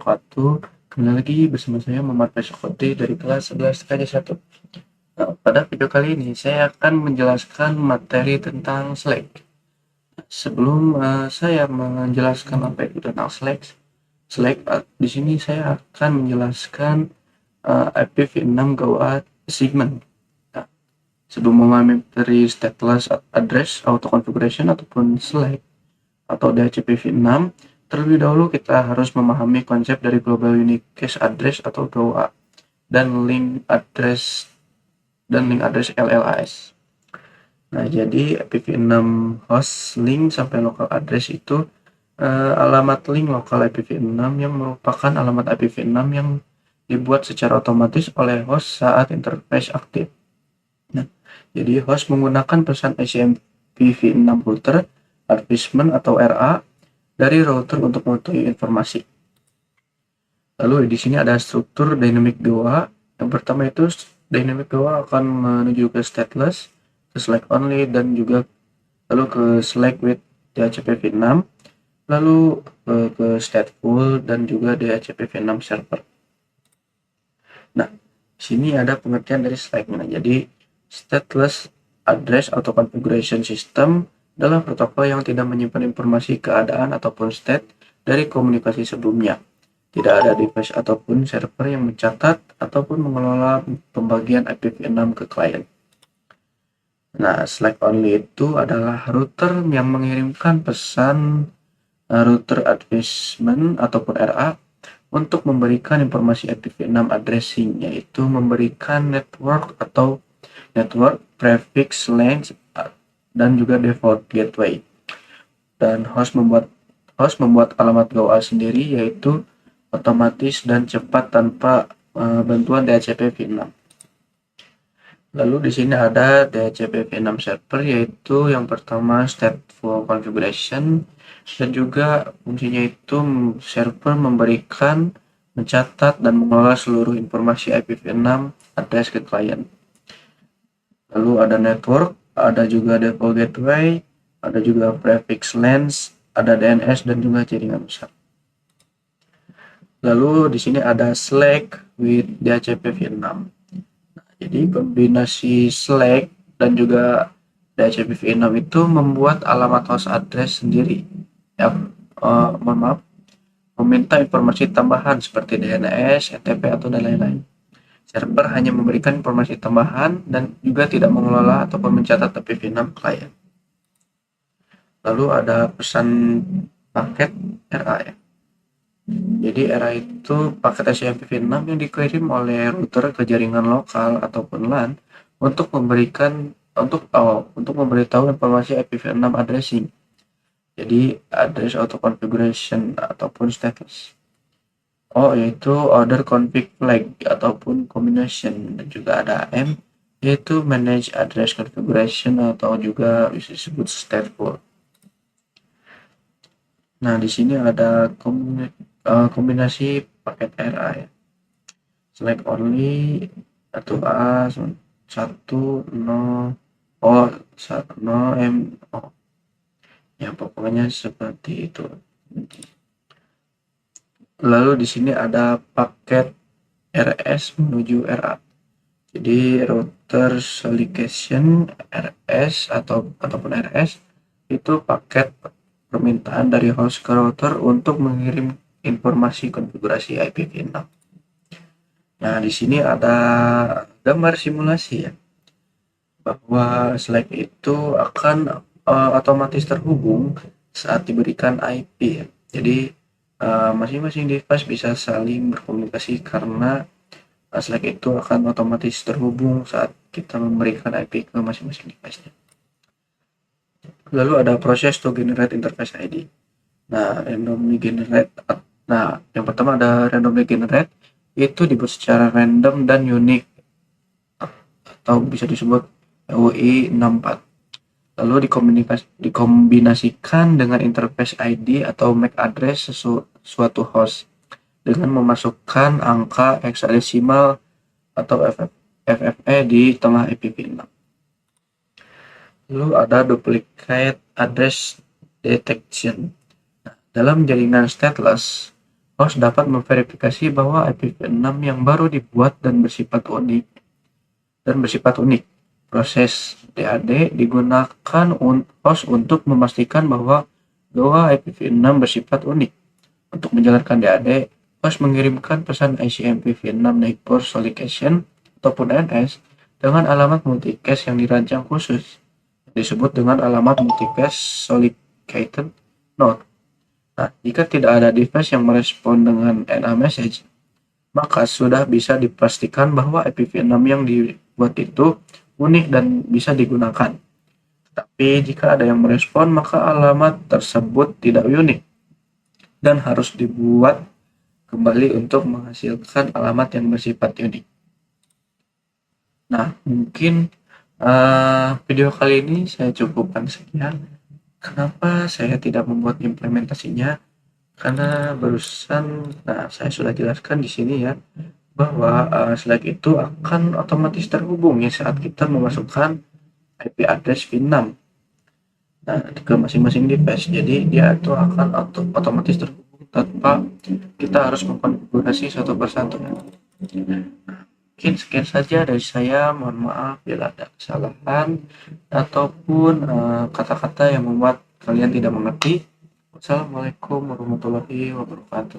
wabarakatuh. Kembali lagi bersama saya Muhammad Faisal dari kelas 11 KJ1. Nah, pada video kali ini saya akan menjelaskan materi tentang Slack. Sebelum saya menjelaskan apa itu tentang Slack di sini saya akan menjelaskan IPv6 GAWA segment. Nah, sebelum memahami materi stateless address auto configuration ataupun Slack atau DHCPV6, terlebih dahulu kita harus memahami konsep dari Global Unique Cache Address atau GUA dan link address LLAS. Nah, jadi IPv6 host link sampai local address itu alamat link lokal IPv6 yang merupakan alamat IPv6 yang dibuat secara otomatis oleh host saat interface aktif. Nah, jadi host menggunakan pesan ICMPv6 router advertisement atau RA dari router untuk mengetahui informasi. Lalu di sini ada struktur dynamic GUA. Yang pertama itu dynamic GUA akan menuju ke stateless, ke Slack only, dan juga lalu ke Slack with DHCPv6, lalu ke stateful dan juga DHCPv6 server. Nah, di sini ada pengertian dari Slack-nya. Jadi stateless address auto configuration system adalah protokol yang tidak menyimpan informasi keadaan ataupun state dari komunikasi sebelumnya. Tidak ada device ataupun server yang mencatat ataupun mengelola pembagian IPv6 ke klien. Nah, Slack only itu adalah router yang mengirimkan pesan router advertisement ataupun RA untuk memberikan informasi IPv6 addressing, yaitu memberikan network atau network prefix length dan juga default gateway. Dan host membuat alamat GUA sendiri, yaitu otomatis dan cepat tanpa bantuan DHCPV6. Lalu di sini ada DHCPV6 server, yaitu yang pertama stateful configuration, dan juga fungsinya itu server memberikan, mencatat, dan mengelola seluruh informasi IPv6 address ke klien. Lalu ada network, ada juga default gateway, ada juga prefix length, ada DNS, dan juga jaringan besar. Lalu di sini ada Slack with DHCPV6. Nah, jadi kombinasi Slack dan juga DHCPV6 itu membuat alamat host address sendiri. Ya, meminta informasi tambahan seperti DNS, ETP, atau dan lain-lain. Server hanya memberikan informasi tambahan dan juga tidak mengelola ataupun mencatat IPv6 klien. Lalu ada pesan paket RA ya. Jadi RA itu paket ICMPv6 yang dikirim oleh router ke jaringan lokal ataupun LAN untuk memberitahu informasi IPv6 addressing. Jadi address auto configuration ataupun status. Yaitu order config flag ataupun combination, dan juga ada M, yaitu manage address configuration atau juga bisa disebut stateful. Nah, di sini ada kombinasi paket RA ya. Select only atau A 1 0 M ya, pokoknya seperti itu. Lalu di sini ada paket RS menuju RA. Jadi router solicitation RS ataupun RS itu paket permintaan dari host ke router untuk mengirim informasi konfigurasi IPv6. Nah, di sini ada gambar simulasi ya, bahwa Slack itu akan otomatis terhubung saat diberikan IP ya. Jadi masing-masing device bisa saling berkomunikasi karena Slack itu akan otomatis terhubung saat kita memberikan IP ke masing-masing device-nya. Lalu ada proses to generate interface ID. Nah, yang pertama ada randomly generate, itu dibuat secara random dan unik atau bisa disebut UI 64. Lalu dikombinasikan dengan interface ID atau MAC address suatu host dengan memasukkan angka hexadesimal atau FFE di tengah IPv6. Lalu ada duplicate address detection. Dalam jaringan stateless, Host dapat memverifikasi bahwa IPv6 yang baru dibuat dan bersifat unik. Proses DAD digunakan host untuk memastikan bahwa IPv6 bersifat unik. Untuk menjalankan DAD, host mengirimkan pesan ICMPv6 Neighbor Solicitation ataupun NS dengan alamat multicast yang dirancang khusus, disebut dengan alamat multicast solicited node. Nah, jika tidak ada device yang merespon dengan NA message, maka sudah bisa dipastikan bahwa IPv6 yang dibuat itu unik dan bisa digunakan. Tapi jika ada yang merespon, maka alamat tersebut tidak unik dan harus dibuat kembali untuk menghasilkan alamat yang bersifat unik. Nah, mungkin video kali ini saya cukupkan sekian. Kenapa saya tidak membuat implementasinya? Karena barusan saya sudah jelaskan di sini ya, bahwa Slack itu akan otomatis terhubungi saat kita memasukkan IP address V6 ke masing-masing device. Jadi dia itu akan otomatis terhubung tanpa kita harus mengkonfigurasi satu persatu. Mungkin sekian saja dari saya. Mohon maaf bila ada kesalahan ataupun kata-kata yang membuat kalian tidak mengerti. Wassalamualaikum warahmatullahi wabarakatuh.